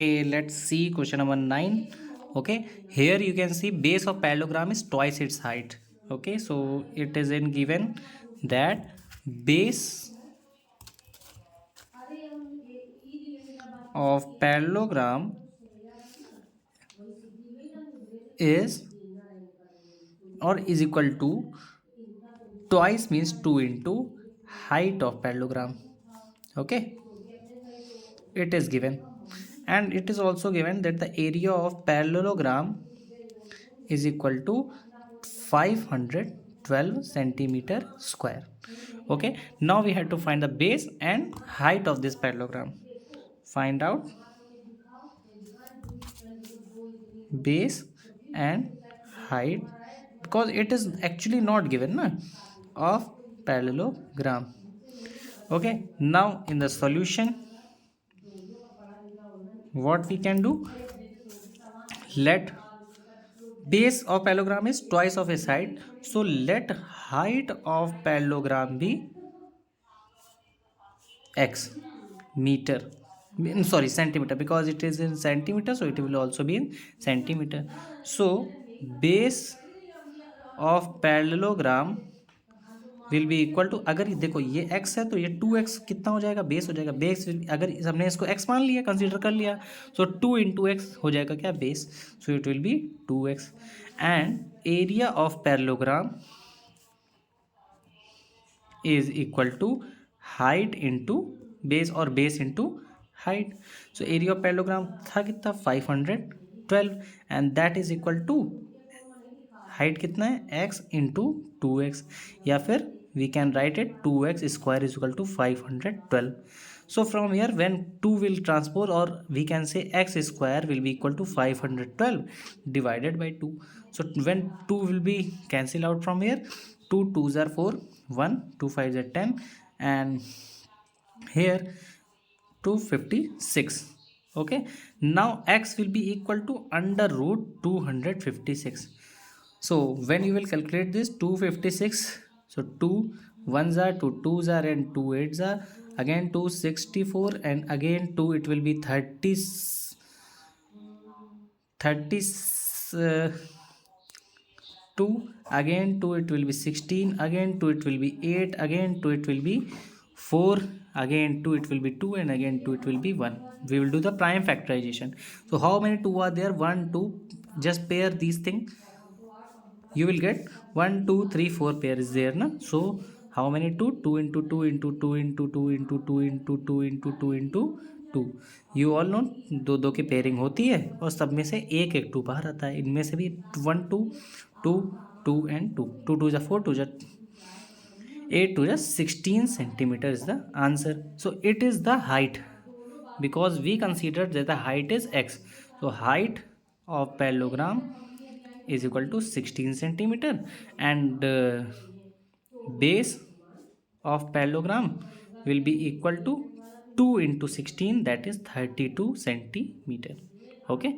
Okay, let's see question number 9. Okay, here you can see base of parallelogram is twice its height. Okay, so it is in given that base of parallelogram is or is equal to twice means 2 into height of parallelogram. Okay, it is given, and it is also given that the area of parallelogram is equal to 512 centimeter square. Okay, now we have to find the base and height of this parallelogram. Find out base and height, because it is actually not given na, of parallelogram. Okay, now in the solution what we can do, let base of parallelogram is twice of its height, so let height of parallelogram be x meter, sorry centimeter, because it is in centimeter, so it will also be in centimeter. So base of parallelogram will be equal to, अगर देखो ये x है तो ये 2x कितना हो जाएगा, base हो जाएगा। बेस अगर हमने इसको x मान लिया, कंसीडर कर लिया, सो 2 इंटू एक्स हो जाएगा क्या, base, so it will be 2x। And area of parallelogram is equal to height into base, और base into height. So area of parallelogram था कितना, 512, and that is equal to height कितना है, x into 2x, या फिर we can write it 2x square is equal to 512. So from here when 2 will transpose, or we can say x square will be equal to 512 divided by 2. So when 2 will be cancel out from here, 2 2s are 4, 1 2 5s are 10, and here 256. Okay, now x will be equal to under root 256. So when you will calculate this 256, so 2 ones are 2 twos are and 2 eights are, again 264, and again 2, it will be 30 30 2, again 2 it will be 16, again 2 it will be 8, again 2 it will be 4, again 2 it will be 2, and again 2 it will be 1. We will do the prime factorization. So how many 2 are there, 1 2, just pair these things, you will get 1 2 3 4 pair is there na. So how many 2, 2 into 2 into 2 into 2 into 2 into 2 into 2 into 2, you all know दो दो की pairing होती है, और सब में से एक एक 2 बाहर आता है। इनमें से भी 1 2 2 2 एंड 2 2 2 जा 4 2 जा 8 2 जा 16 centimeter is the answer. So it is the height, because we considered that the height is x. So height of parallelogram is equal to 16 centimeter, and base of parallelogram will be equal to 2 into 16, that is 32 centimeter. Okay.